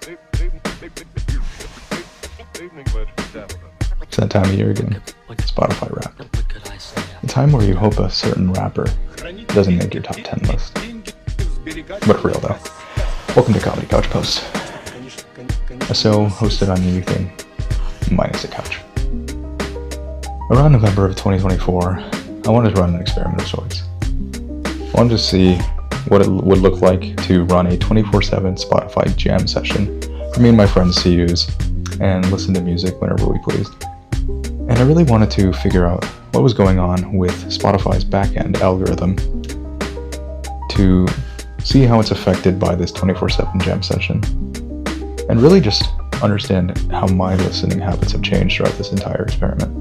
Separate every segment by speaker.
Speaker 1: It's that time of year again. Spotify Wrapped. The time where you hope a certain rapper doesn't make your top 10 list. But for real though. Welcome to Comedy Couchpost. A show hosted on anything minus a couch. Around November of 2024, I wanted to run an experiment of sorts. I wanted to see what it would look like to run a 24/7 Spotify jam session for me and my friends to use and listen to music whenever we pleased. And I really wanted to figure out what was going on with Spotify's backend algorithm to see how it's affected by this 24/7 jam session, and really just understand how my listening habits have changed throughout this entire experiment.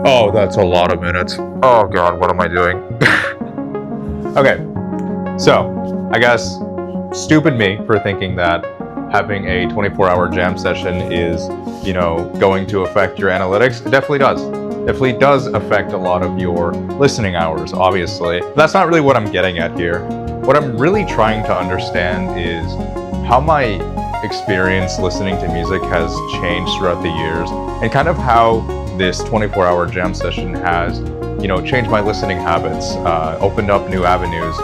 Speaker 1: Oh, that's a lot of minutes. Oh god, what am I doing? Okay, so I guess stupid me for thinking that having a 24-hour jam session is, going to affect your analytics. It definitely does. Definitely does affect a lot of your listening hours, obviously. But that's not really what I'm getting at here. What I'm really trying to understand is how my experience listening to music has changed throughout the years, and kind of how this 24-hour jam session has, changed my listening habits, opened up new avenues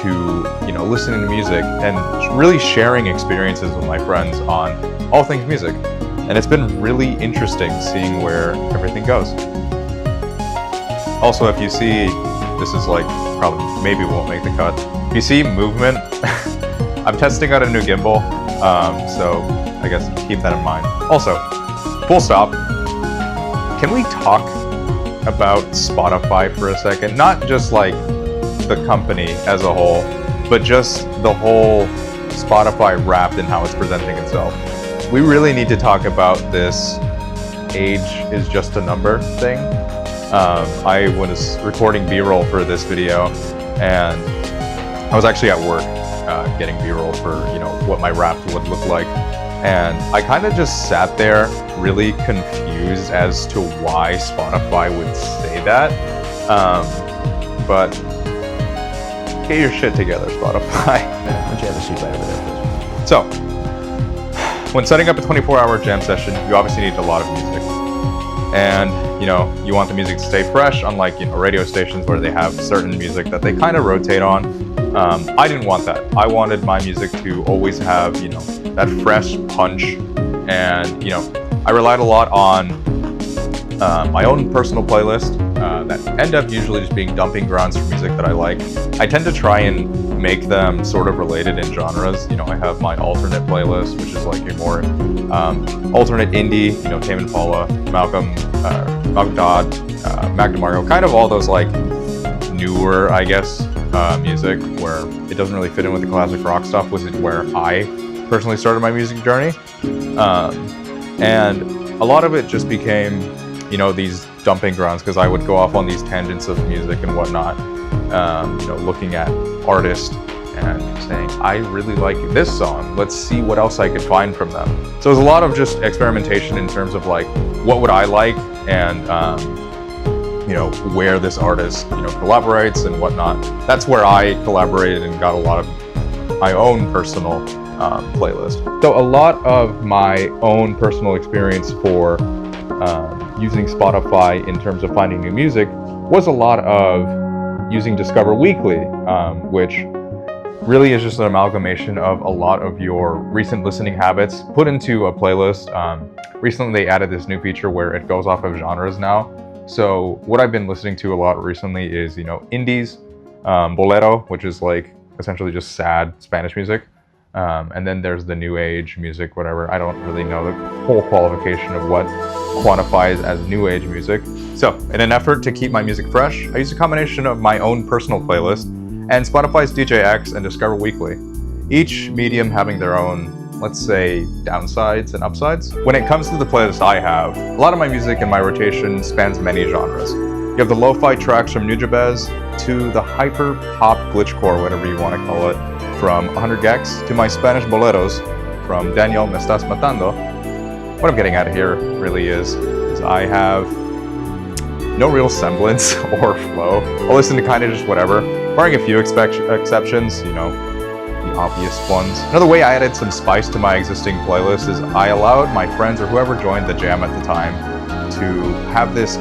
Speaker 1: to, listening to music and really sharing experiences with my friends on all things music. And it's been really interesting seeing where everything goes. Also, if you see, this is probably maybe won't make the cut. If you see movement, I'm testing out a new gimbal, so I guess keep that in mind. Also, full stop. Can we talk about Spotify for a second? Not just the company as a whole, but just the whole Spotify Wrapped and how it's presenting itself. We really need to talk about this age is just a number thing. I was recording B-roll for this video, and I was actually at work getting B-roll for what my Wrapped would look like. And I kind of just sat there really confused as to why Spotify would say that. But get your shit together, Spotify.
Speaker 2: Why don't you have a seat right over there, please?
Speaker 1: So, when setting up a 24-hour jam session, you obviously need a lot of music. And, you want the music to stay fresh, unlike, radio stations where they have certain music that they kind of rotate on. I didn't want that. I wanted my music to always have, that fresh punch. And, I relied a lot on my own personal playlist that end up usually just being dumping grounds for music that I like. I tend to try and make them sort of related in genres. I have my alternate playlist, which is your more alternate indie, Tame Impala, Malcolm Dodd, Mac DeMarco, kind of all those newer, I guess, music where it doesn't really fit in with the classic rock stuff, was where I personally started my music journey. And a lot of it just became, these dumping grounds, because I would go off on these tangents of music and whatnot, looking at artists and saying, I really like this song, let's see what else I could find from them. So it was a lot of just experimentation in terms of what would I like, and where this artist collaborates and whatnot. That's where I collaborated and got a lot of my own personal playlist. So a lot of my own personal experience for using Spotify in terms of finding new music was a lot of using Discover Weekly, which really is just an amalgamation of a lot of your recent listening habits put into a playlist. Recently they added this new feature where it goes off of genres now. So what I've been listening to a lot recently is, indies, bolero, which is essentially just sad Spanish music. And then there's the new age music, whatever. I don't really know the whole qualification of what quantifies as new age music. So in an effort to keep my music fresh, I use a combination of my own personal playlist and Spotify's DJX and Discover Weekly, each medium having their own, let's say, downsides and upsides. When it comes to the playlist I have, a lot of my music in my rotation spans many genres. You have the lo-fi tracks from Nujabes to the hyper pop glitchcore, whatever you want to call it, from 100 Gex to my Spanish boleros from Daniel Me Estás Matando. What I'm getting at here really is because I have no real semblance or flow. I'll listen to kind of just whatever, barring a few exceptions, you know, the obvious ones. Another way I added some spice to my existing playlist is I allowed my friends or whoever joined the jam at the time to have this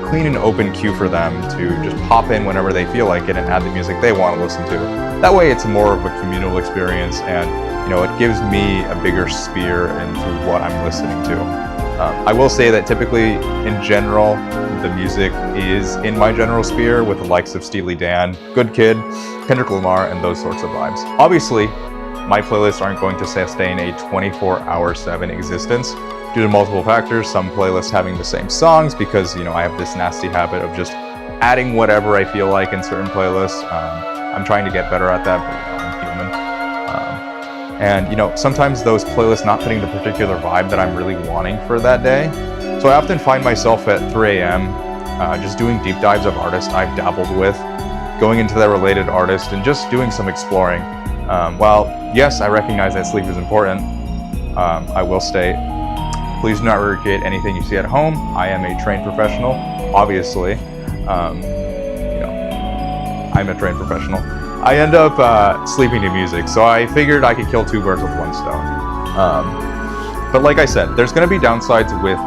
Speaker 1: clean and open queue for them to just pop in whenever they feel like it and add the music they want to listen to. That way it's more of a communal experience, and you know, it gives me a bigger sphere into what I'm listening to. I will say that typically, in general, the music is in my general sphere with the likes of Steely Dan, Good Kid, Kendrick Lamar, and those sorts of vibes. Obviously, my playlists aren't going to sustain a 24/7 existence due to multiple factors. Some playlists having the same songs because, you know, I have this nasty habit of just adding whatever I feel like in certain playlists. I'm trying to get better at that, but you know, I'm human. And you know, sometimes those playlists not fitting the particular vibe that I'm really wanting for that day. So I often find myself at 3 a.m. Just doing deep dives of artists I've dabbled with, going into their related artist and just doing some exploring. While yes, I recognize that sleep is important, I will state, please do not recreate anything you see at home. I am a trained professional, obviously. You know, I'm a trained professional. I end up sleeping to music, so I figured I could kill two birds with one stone. But like I said, there's going to be downsides with,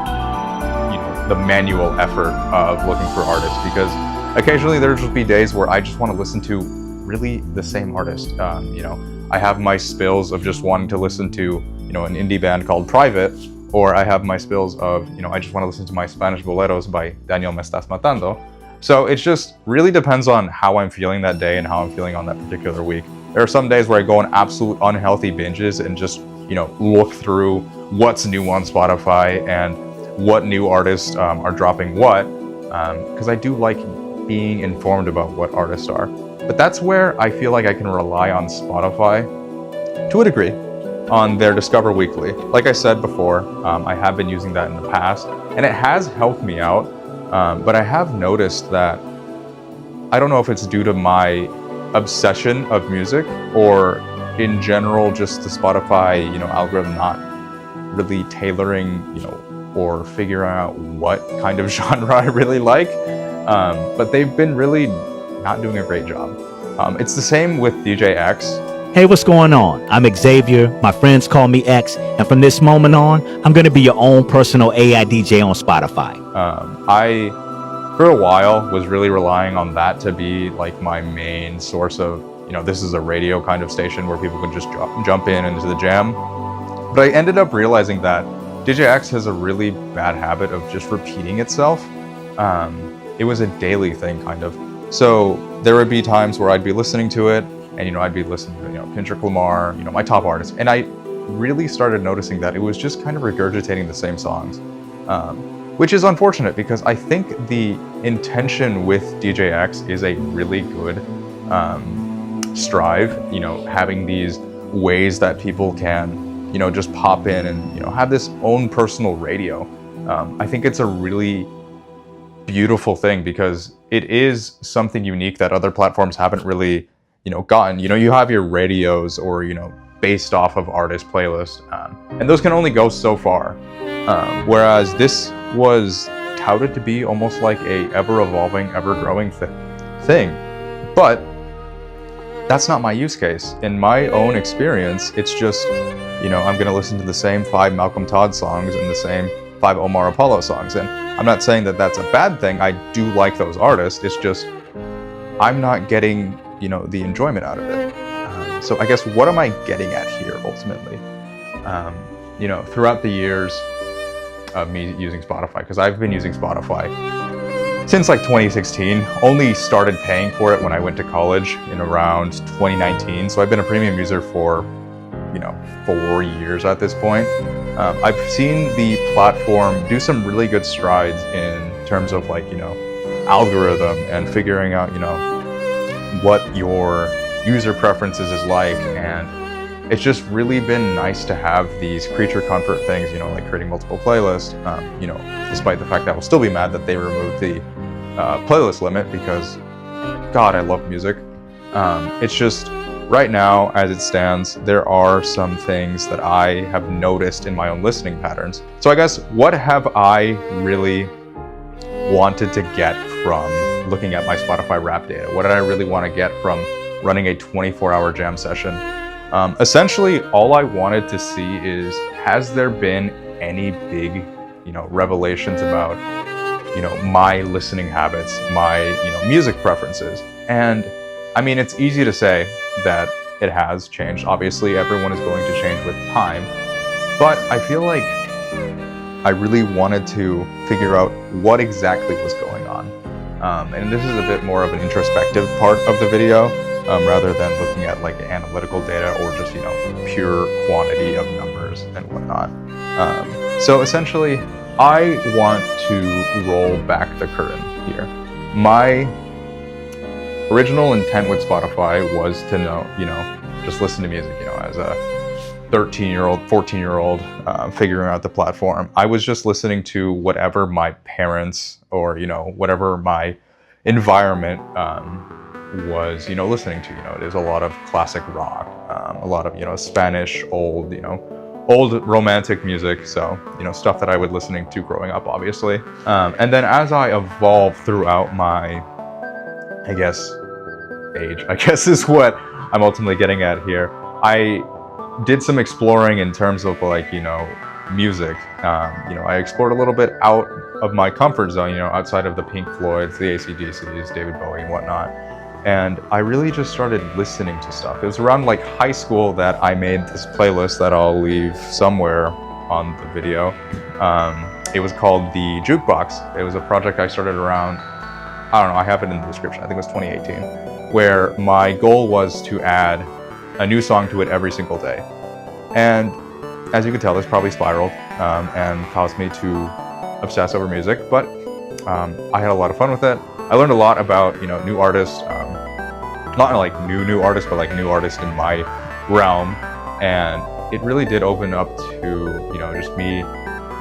Speaker 1: you know, the manual effort of looking for artists, because occasionally there'll just be days where I just want to listen to really the same artist. You know, I have my spills of just wanting to listen to, you know, an indie band called Private, or I have my spills of, you know, I just want to listen to my Spanish boleros by Daniel Me Estás Matando. So it just really depends on how I'm feeling that day and how I'm feeling on that particular week. There are some days where I go on absolute unhealthy binges and just, you know, look through what's new on Spotify and what new artists are dropping what, because I do like being informed about what artists are. But that's where I feel like I can rely on Spotify to a degree on their Discover Weekly. Like I said before, I have been using that in the past, and it has helped me out. But I have noticed that, I don't know if it's due to my obsession of music or in general just the Spotify, you know, algorithm not really tailoring, you know, or figuring out what kind of genre I really like. But they've been really not doing a great job. It's the same with DJ X.
Speaker 3: Hey, what's going on? I'm Xavier. My friends call me X, and from this moment on, I'm going to be your own personal AI DJ on Spotify.
Speaker 1: I, for a while, was really relying on that to be like my main source of, you know, this is a radio kind of station where people can just jump in into the jam. But I ended up realizing that DJ X has a really bad habit of just repeating itself. It was a daily thing, kind of. So there would be times where I'd be listening to it, and, you know, I'd be listening to, you know, Kendrick Lamar, you know, my top artists. And I really started noticing that it was just kind of regurgitating the same songs, which is unfortunate because I think the intention with DJ X is a really good strive, you know, having these ways that people can, you know, just pop in and, you know, have this own personal radio. I think it's a really beautiful thing because it is something unique that other platforms haven't really, you know, gotten. You know, you have your radios or, you know, based off of artist playlists, and those can only go so far. Whereas this was touted to be almost like a ever-evolving, ever-growing thing. But that's not my use case. In my own experience, it's just, you know, I'm going to listen to the same 5 Malcolm Todd songs and the same 5 Omar Apollo songs. And I'm not saying that that's a bad thing. I do like those artists. It's just, I'm not getting, you know, the enjoyment out of it. So I guess what am I getting at here ultimately? You know, throughout the years of me using Spotify, because I've been using Spotify since like 2016, only started paying for it when I went to college in around 2019. So I've been a premium user for, you know, 4 years at this point. I've seen the platform do some really good strides in terms of, like, you know, algorithm and figuring out, you know, what your user preferences is like, and it's just really been nice to have these creature comfort things, you know, like creating multiple playlists, you know, despite the fact that I will still be mad that they removed the playlist limit because, God, I love music. It's just, right now, as it stands, there are some things that I have noticed in my own listening patterns. So I guess, what have I really wanted to get from looking at my Spotify Wrapped data? What did I really want to get from running a 24-hour jam session? Essentially, all I wanted to see is, has there been any big, revelations about, my listening habits, my, music preferences? And I mean, it's easy to say that it has changed. Obviously, everyone is going to change with time, but I feel like I really wanted to figure out what exactly was going on. And this is a bit more of an introspective part of the video, rather than looking at like analytical data or just, pure quantity of numbers and whatnot. So essentially, I want to roll back the curtain here. My original intent with Spotify was to just listen to music, as a 13-year-old, 14-year-old, figuring out the platform. I was just listening to whatever my parents or, whatever my environment was, listening to. It is a lot of classic rock, a lot of, Spanish, old romantic music. So, stuff that I was listening to growing up, obviously. And then as I evolved throughout my, age, is what I'm ultimately getting at here. I did some exploring in terms of like, music. I explored a little bit out of my comfort zone, outside of the Pink Floyds, the AC/DCs, David Bowie and whatnot. And I really just started listening to stuff. It was around like high school that I made this playlist that I'll leave somewhere on the video. It was called the Jukebox. It was a project I started around, I don't know, I have it in the description, I think it was 2018, where my goal was to add a new song to it every single day. And as you can tell, this probably spiraled and caused me to obsess over music, but I had a lot of fun with it. I learned a lot about, new artists, not like new artists, but like new artists in my realm. And it really did open up to, just me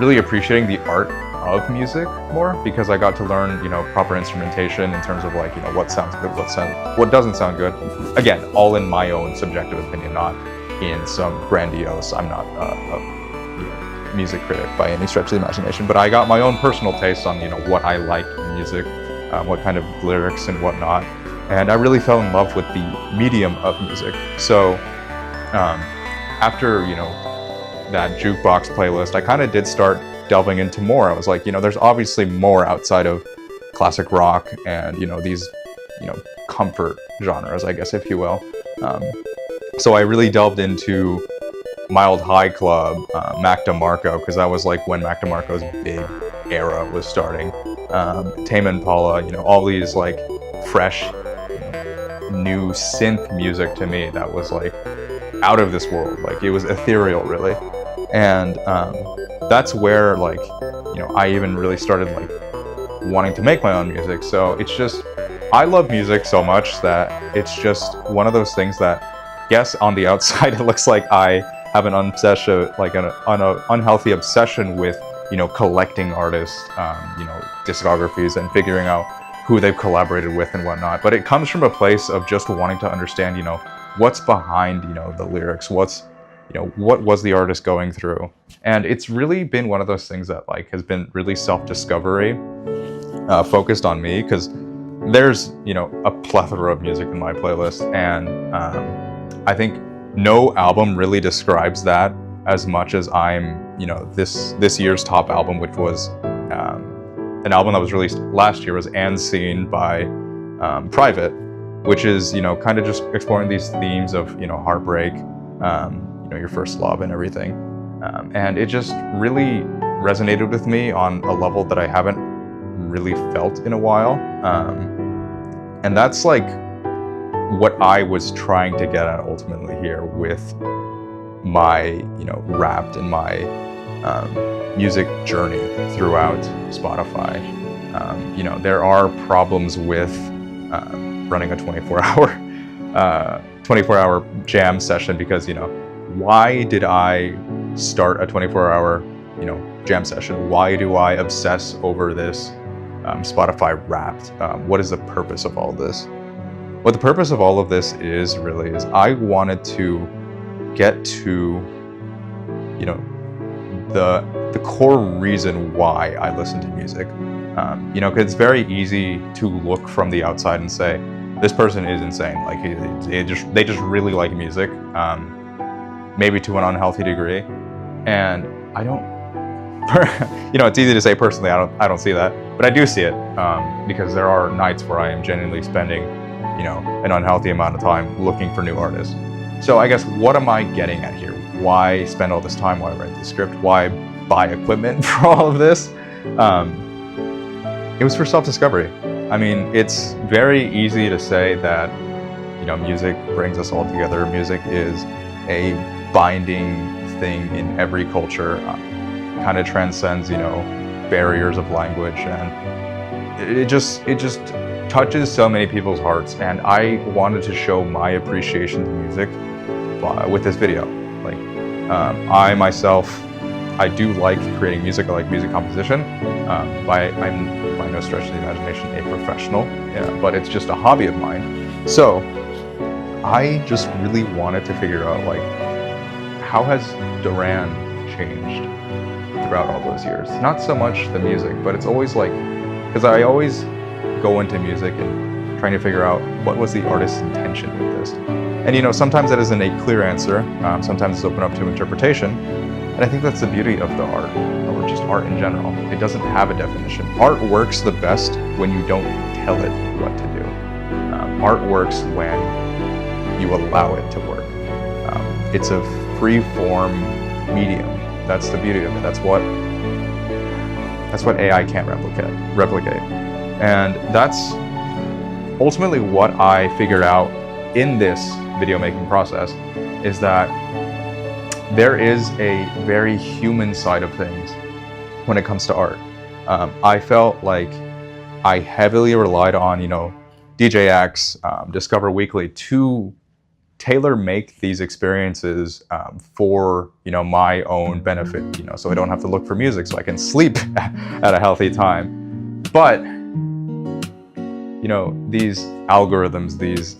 Speaker 1: really appreciating the art of music more, because I got to learn, proper instrumentation in terms of like, what sounds good, what doesn't sound good. Again, all in my own subjective opinion, not in some grandiose, I'm not a music critic by any stretch of the imagination, but I got my own personal taste on, what I like in music, what kind of lyrics and whatnot. And I really fell in love with the medium of music. So after, that Jukebox playlist, I kind of did start delving into more. I was like, there's obviously more outside of classic rock and, these, comfort genres, I guess, if you will. So I really delved into Mild High Club, Mac DeMarco, because that was like when Mac DeMarco's big era was starting. Tame Impala, all these like fresh, new synth music to me that was like out of this world. Like it was ethereal, really. And that's where like, I even really started like wanting to make my own music. So it's just, I love music so much that it's just one of those things that, yes, on the outside it looks like I have an obsession, like an unhealthy obsession with, collecting artists, discographies and figuring out who they've collaborated with and whatnot. But it comes from a place of just wanting to understand, what's behind, the lyrics, what was the artist going through. And it's really been one of those things that like has been really self-discovery focused on me, because there's, a plethora of music in my playlist. And I think no album really describes that as much as I'm, this year's top album, which was an album that was released last year, was And Seen by Private, which is, kind of just exploring these themes of, heartbreak, your first love and everything. And it just really resonated with me on a level that I haven't really felt in a while. And that's like what I was trying to get at ultimately here with my, Wrapped and my music journey throughout Spotify. There are problems with running a 24-hour jam session, because, why did I start a 24-hour, jam session? Why do I obsess over this Spotify Wrapped? What is the purpose of all this? what the purpose of all of this is really is I wanted to get to, you know, the core reason why I listen to music. You know, 'cause it's very easy to look from the outside and say, this person is insane. Like they just really like music, maybe to an unhealthy degree. And I don't, you know, it's easy to say personally, I don't see that, but I do see it, because there are nights where I am genuinely spending, you know, an unhealthy amount of time looking for new artists. So I guess, what am I getting at here? Why spend all this time? Why write the script? Why buy equipment for all of this? It was for self-discovery. I mean, it's very easy to say that, you know, music brings us all together. Music is a binding thing in every culture, kind of transcends, you know, barriers of language, and it just touches so many people's hearts. And I wanted to show my appreciation to music with this video. Like, I myself, I do like creating music. I like music composition. I'm by no stretch of the imagination a professional, but it's just a hobby of mine. So I just really wanted to figure out, like, how has Duran changed throughout all those years? Not so much the music, but it's always like, because I always go into music and trying to figure out what was the artist's intention with this. And, you know, sometimes that isn't a clear answer. Sometimes it's open up to interpretation. And I think that's the beauty of the art, or just art in general. It doesn't have a definition. Art works the best when you don't tell it what to do. Art works when you allow it to work. It's a free-form medium. That's the beauty of it. That's what AI can't replicate. And that's ultimately what I figured out in this video making process, is that there is a very human side of things when it comes to art. I felt like I heavily relied on, you know, DJX, Discover Weekly to tailor make these experiences for, you know, my own benefit, you know, so I don't have to look for music, so I can sleep at a healthy time. But, you know, these algorithms, these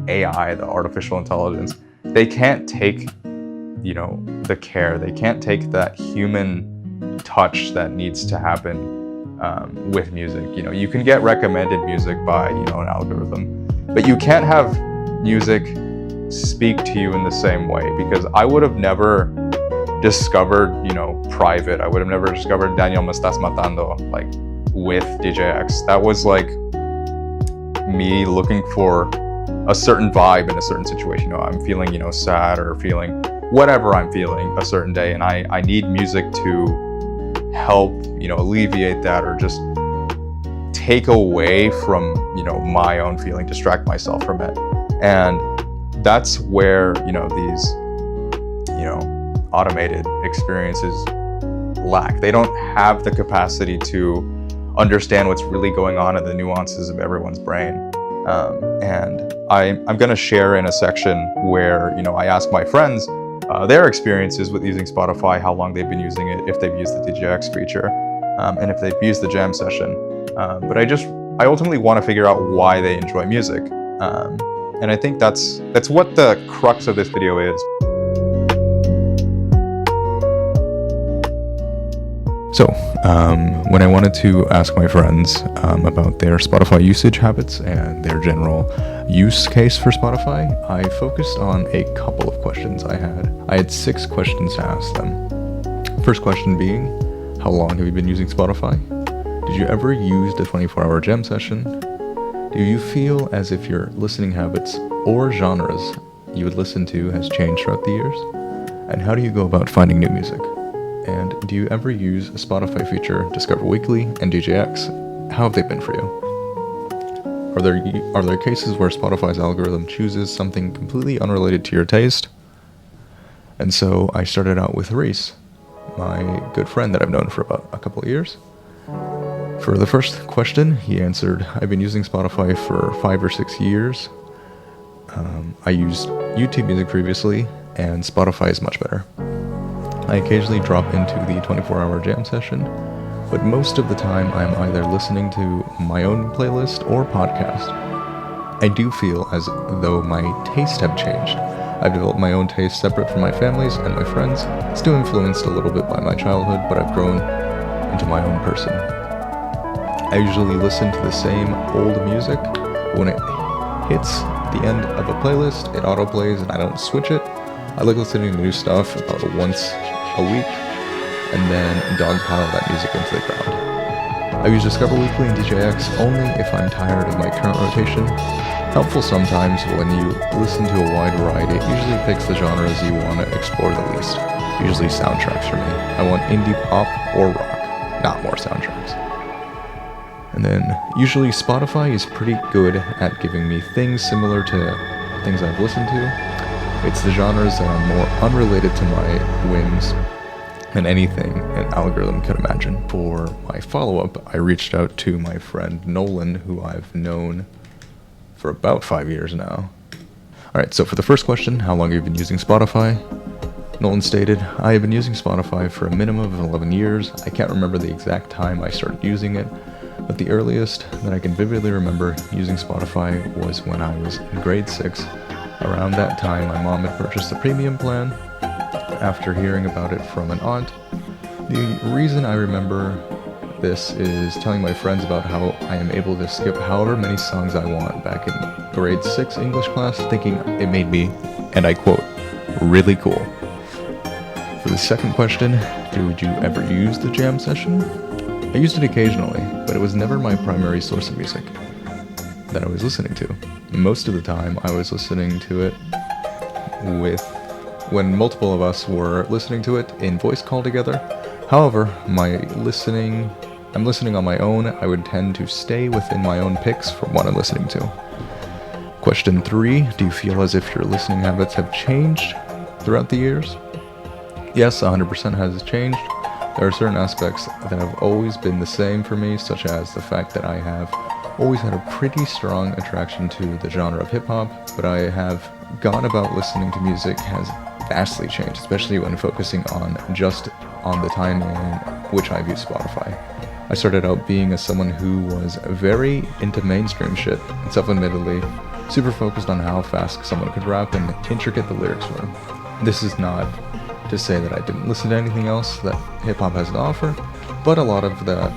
Speaker 1: AI, the artificial intelligence, they can't take, you know, the care, they can't take that human touch that needs to happen with music. You know, you can get recommended music by, you know, an algorithm, but you can't have music speak to you in the same way, because I would have never discovered, you know, Private. I would have never discovered Daniel Me Estás Matando, like, with DJX. That was like me looking for a certain vibe in a certain situation. You know, I'm feeling, you know, sad, or feeling whatever I'm feeling a certain day, and I need music to help, you know, alleviate that, or just take away from, you know, my own feeling, distract myself from it. And that's where, you know, these, you know, automated experiences lack. They don't have the capacity to understand what's really going on in the nuances of everyone's brain. And I'm going to share in a section where, you know, I ask my friends their experiences with using Spotify, how long they've been using it, if they've used the DJX feature, and if they've used the jam session. But I ultimately want to figure out why they enjoy music. And I think that's what the crux of this video is. So, when I wanted to ask my friends about their Spotify usage habits and their general use case for Spotify, I focused on a couple of questions I had. I had 6 questions to ask them. First question being, how long have you been using Spotify? Did you ever use the 24-hour jam session? Do you feel as if your listening habits or genres you would listen to has changed throughout the years? And how do you go about finding new music? And do you ever use a Spotify feature, Discover Weekly and DJX? How have they been for you? Are there cases where Spotify's algorithm chooses something completely unrelated to your taste? And so I started out with Reese, my good friend that I've known for about a couple of years. For the first question, he answered, I've been using Spotify for 5 or 6 years. I used YouTube Music previously, and Spotify is much better. I occasionally drop into the 24-hour jam session, but most of the time I'm either listening to my own playlist or podcast. I do feel as though my tastes have changed. I've developed my own taste separate from my family's and my friends, still influenced a little bit by my childhood, but I've grown into my own person. I usually listen to the same old music. When it hits the end of a playlist, it autoplays and I don't switch it. I like listening to new stuff about once a week, and then dogpile that music into the ground. I use Discover Weekly and DJX only if I'm tired of my current rotation. Helpful sometimes when you listen to a wide variety, it usually picks the genres you want to explore the least. Usually soundtracks for me. I want indie pop or rock, not more soundtracks. And then usually Spotify is pretty good at giving me things similar to things I've listened to. It's the genres that are more unrelated to my whims than anything an algorithm could imagine. For my follow-up, I reached out to my friend Nolan, who I've known for about 5 years now. Alright, so for the first question, how long have you been using Spotify? Nolan stated, I have been using Spotify for a minimum of 11 years. I can't remember the exact time I started using it, but the earliest that I can vividly remember using Spotify was when I was in grade 6. Around that time, my mom had purchased the premium plan after hearing about it from an aunt. The reason I remember this is telling my friends about how I am able to skip however many songs I want back in grade 6 English class, thinking it made me, and I quote, really cool. For the second question, did you ever use the jam session? I used it occasionally, but it was never my primary source of music that I was listening to. Most of the time, I was listening to it when multiple of us were listening to it in voice call together. However, I'm listening on my own, I would tend to stay within my own picks from what I'm listening to. Question 3, do you feel as if your listening habits have changed throughout the years? Yes, 100% has changed. There are certain aspects that have always been the same for me, such as the fact that I have always had a pretty strong attraction to the genre of hip-hop, but I have gone about listening to music has vastly changed, especially when focusing on the time in which I've used Spotify. I started out being someone who was very into mainstream shit, and self-admittedly, super focused on how fast someone could rap and intricate the lyrics were. This is not to say that I didn't listen to anything else that hip-hop has to offer, but a lot of that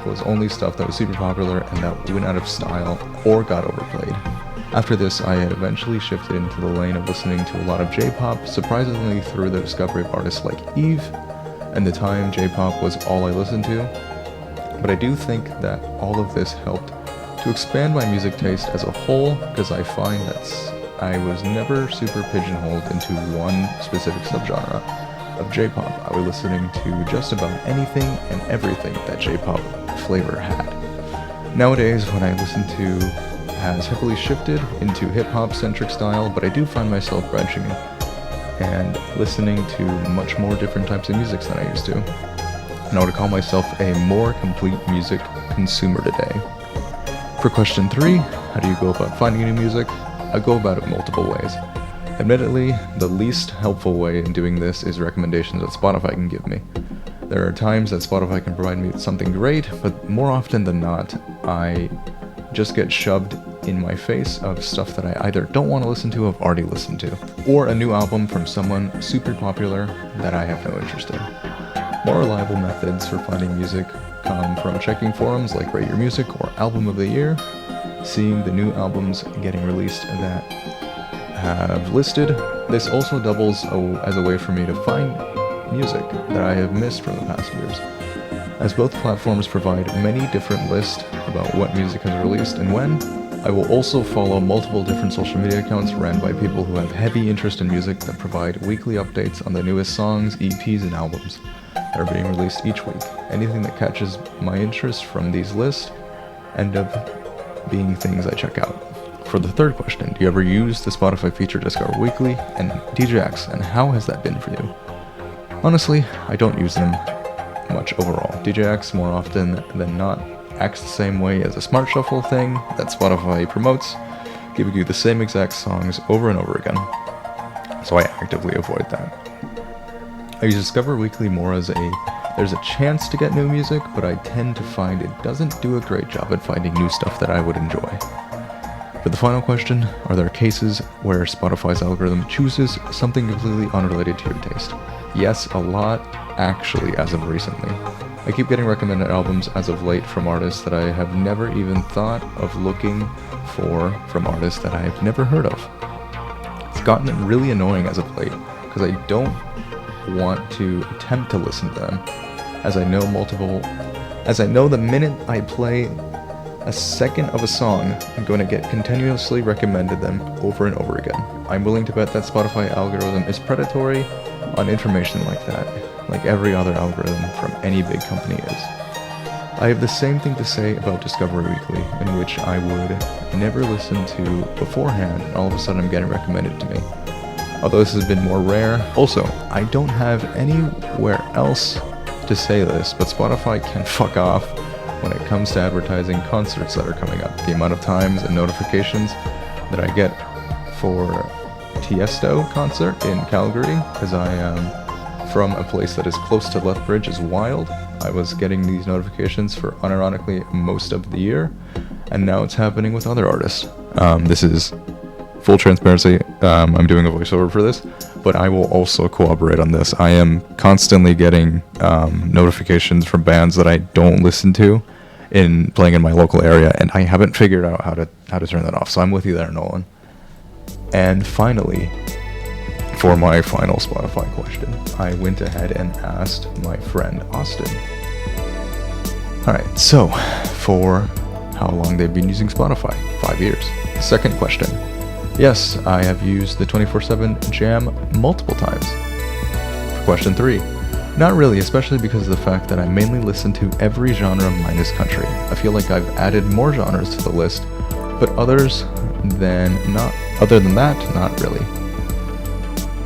Speaker 1: was only stuff that was super popular and that went out of style or got overplayed. After this, I had eventually shifted into the lane of listening to a lot of J-pop, surprisingly through the discovery of artists like Eve. And the time J-pop was all I listened to. But I do think that all of this helped to expand my music taste as a whole, because I find that I was never super pigeonholed into one specific subgenre of J-pop. I was listening to just about anything and everything that J-pop flavor had. Nowadays, what I listen to has heavily shifted into hip-hop centric style, but I do find myself branching and listening to much more different types of music than I used to. And I would call myself a more complete music consumer today. For question 3, how do you go about finding new music? I go about it multiple ways. Admittedly, the least helpful way in doing this is recommendations that Spotify can give me. There are times that Spotify can provide me with something great, but more often than not, I just get shoved in my face of stuff that I either don't want to listen to or have already listened to, or a new album from someone super popular that I have no interest in. More reliable methods for finding music come from checking forums like Rate Your Music or Album of the Year, seeing the new albums getting released that have listed. This also doubles as a way for me to find music that I have missed from the past years. As both platforms provide many different lists about what music has released and when, I will also follow multiple different social media accounts ran by people who have heavy interest in music that provide weekly updates on the newest songs, EPs, and albums that are being released each week. Anything that catches my interest from these lists end up being things I check out. For the third question, do you ever use the Spotify feature Discover Weekly and DJX, and how has that been for you? Honestly, I don't use them much overall. DJX more often than not acts the same way as a smart shuffle thing that Spotify promotes, giving you the same exact songs over and over again. So I actively avoid that. I use Discover Weekly more as there's a chance to get new music, but I tend to find it doesn't do a great job at finding new stuff that I would enjoy. For the final question, are there cases where Spotify's algorithm chooses something completely unrelated to your taste? Yes, a lot, actually, as of recently. I keep getting recommended albums as of late from artists that I have never even thought of looking for from artists that I have never heard of. It's gotten really annoying as of late because I don't want to attempt to listen to them, as I know the minute I play a second of a song, I'm going to get continuously recommended them over and over again. I'm willing to bet that Spotify algorithm is predatory on information like that, like every other algorithm from any big company is. I have the same thing to say about Discover Weekly, in which I would never listen to beforehand, and all of a sudden I'm getting recommended to me. Although this has been more rare. Also, I don't have anywhere else to say this, but Spotify can fuck off when it comes to advertising concerts that are coming up. The amount of times and notifications that I get for Tiesto concert in Calgary, because I am from a place that is close to Lethbridge, is wild. I was getting these notifications for unironically most of the year, and now it's happening with other artists. This is full transparency. I'm doing a voiceover for this, but I will also cooperate on this. I am constantly getting notifications from bands that I don't listen to playing in my local area, and I haven't figured out how to turn that off. So I'm with you there, Nolan. And finally, for my final Spotify question, I went ahead and asked my friend Austin. Alright, so for how long they've been using Spotify? 5 years. Second question. Yes, I have used the 24/7 Jam multiple times. For question 3. Not really, especially because of the fact that I mainly listen to every genre minus country. I feel like I've added more genres to the list, but other than that, not really.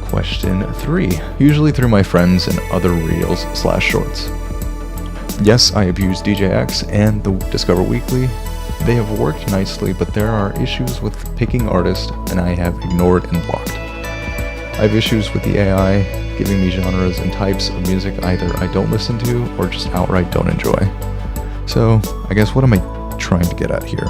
Speaker 1: Question 3. Usually through my friends and other reels/shorts. Yes, I have used DJX and the Discover Weekly. They have worked nicely, but there are issues with picking artists, and I have ignored and blocked. I have issues with the AI giving me genres and types of music either I don't listen to or just outright don't enjoy. So, I guess what am I trying to get at here?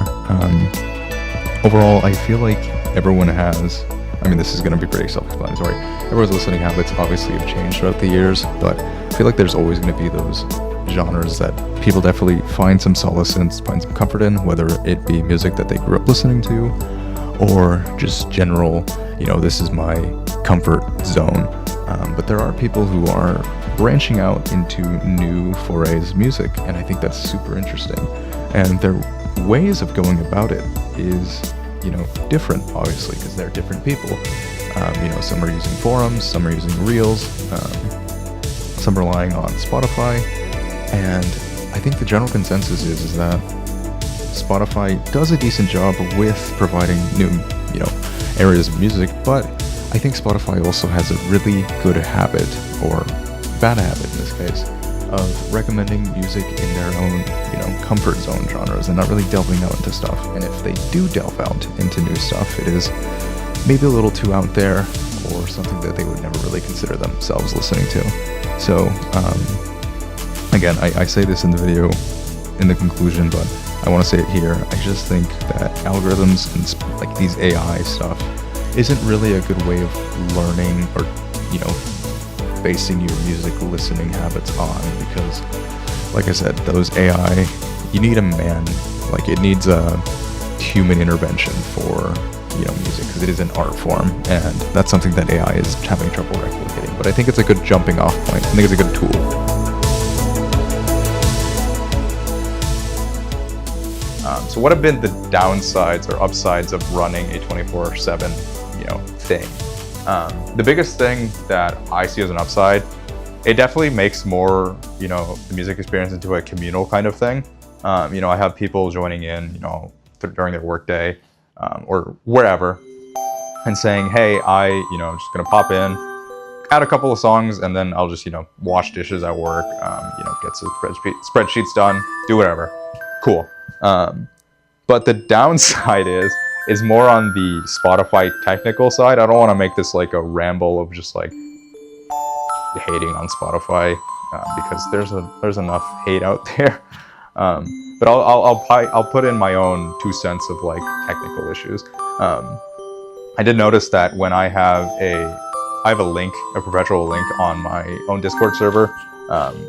Speaker 1: Overall, I feel like everyone has, this is going to be pretty self-explanatory. Everyone's listening habits obviously have changed throughout the years, but I feel like there's always going to be those genres that people definitely find some solace in, find some comfort in, whether it be music that they grew up listening to, or just general, this is my comfort zone. But there are people who are branching out into new forays of music, and I think that's super interesting. And their ways of going about it is, different, obviously, because they're different people. Some are using forums, some are using reels, some relying on Spotify. And I think the general consensus is that Spotify does a decent job with providing new, areas of music, but I think Spotify also has a really good habit, or bad habit in this case, of recommending music in their own, comfort zone genres and not really delving out into stuff. And if they do delve out into new stuff, it is maybe a little too out there, or something that they would never really consider themselves listening to. So, again, I say this in the video in the conclusion, but I want to say it here. I just think that algorithms and like these AI stuff isn't really a good way of learning or, basing your music listening habits on, because, like I said, those AI, you need a man, like it needs a human intervention for, music, because it is an art form, and that's something that AI is having trouble replicating. But I think it's a good jumping off point. I think it's a good tool. So what have been the downsides or upsides of running a 24/7, thing? The biggest thing that I see as an upside, it definitely makes more, the music experience into a communal kind of thing. I have people joining in, during their workday, or wherever, and saying, hey, I'm just gonna pop in, add a couple of songs, and then I'll just, wash dishes at work, get some spreadsheets done, do whatever. Cool. But the downside is more on the Spotify technical side. I don't want to make this like a ramble of just like hating on Spotify, because there's enough hate out there. But I'll put in my own 2 cents of like technical issues. I did notice that when I have a link, a perpetual link on my own Discord server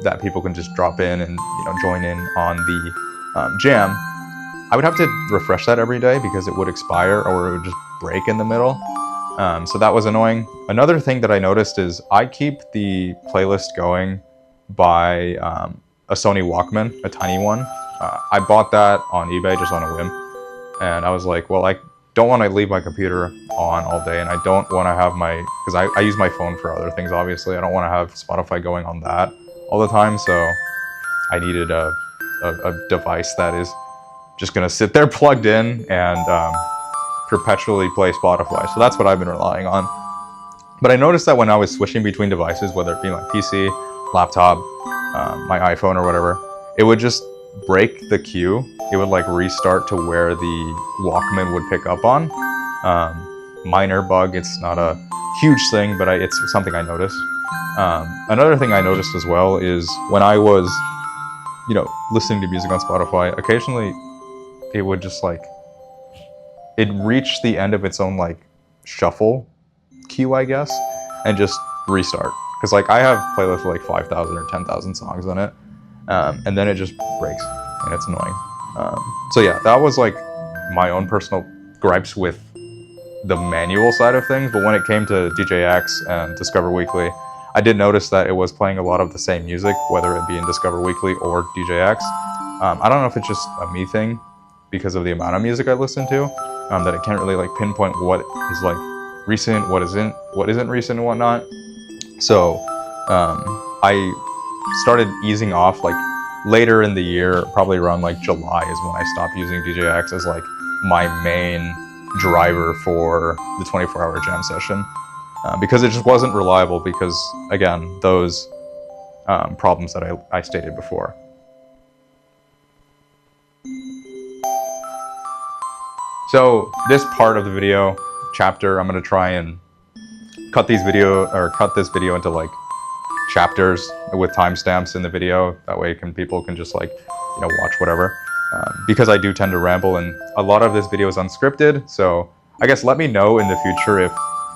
Speaker 1: that people can just drop in and join in on the jam. I would have to refresh that every day because it would expire or it would just break in the middle. So that was annoying. Another thing that I noticed is I keep the playlist going by a Sony Walkman, a tiny one. I bought that on eBay just on a whim. And I was like, well, I don't want to leave my computer on all day, and I don't want to have because I use my phone for other things, obviously. I don't want to have Spotify going on that all the time, so I needed a device that is just going to sit there plugged in and perpetually play Spotify. So that's what I've been relying on. But I noticed that when I was switching between devices, whether it be my PC, laptop, my iPhone or whatever, it would just break the queue. It would like restart to where the Walkman would pick up on. Minor bug, it's not a huge thing, but it's something I noticed. Another thing I noticed as well is when I was, listening to music on Spotify, occasionally it would just like, it reached the end of its own like shuffle queue, I guess, and just restart. Because like I have playlists with like 5,000 or 10,000 songs on it, and then it just breaks, and it's annoying. So yeah, that was like my own personal gripes with the manual side of things. But when it came to DJX and Discover Weekly, I did notice that it was playing a lot of the same music, whether it be in Discover Weekly or DJX. I don't know if it's just a me thing because of the amount of music I listen to, that I can't really like pinpoint what is like recent, what isn't recent and whatnot. So I started easing off like later in the year, probably around like July is when I stopped using DJX as like my main driver for the 24-hour jam session, because it just wasn't reliable because, again, those problems that I stated before. So this part of the video chapter, I'm going to try and cut this video into like chapters with timestamps in the video. That way people can just like, watch whatever. Because I do tend to ramble and a lot of this video is unscripted. So I guess let me know in the future if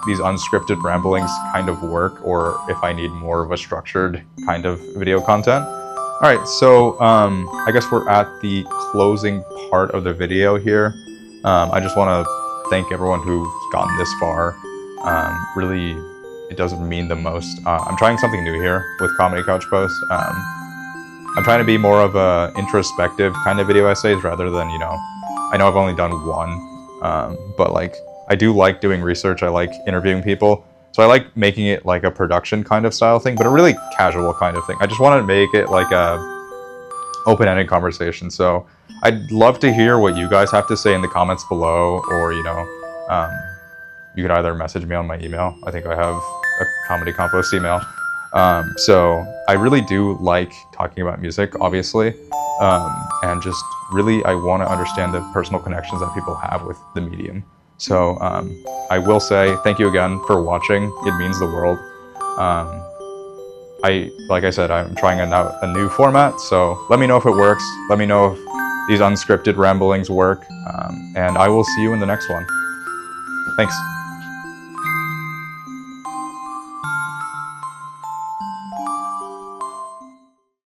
Speaker 1: these unscripted ramblings kind of work or if I need more of a structured kind of video content. All right, so I guess we're at the closing part of the video here. I just want to thank everyone who's gotten this far. Really, it doesn't mean the most. I'm trying something new here with Comedy Couchpost. I'm trying to be more of a introspective kind of video essays rather than, I know I've only done one, but like I do like doing research. I like interviewing people. So I like making it like a production kind of style thing, but a really casual kind of thing. I just want to make it like a open-ended conversation. So I'd love to hear what you guys have to say in the comments below, or, you could either message me on my email. I think I have a Comedy Compost email. So I really do like talking about music, obviously, and just really I want to understand the personal connections that people have with the medium. So I will say thank you again for watching. It means the world. Like I said, I'm trying a new format, so let me know if it works. Let me know if these unscripted ramblings work, and I will see you in the next one. Thanks.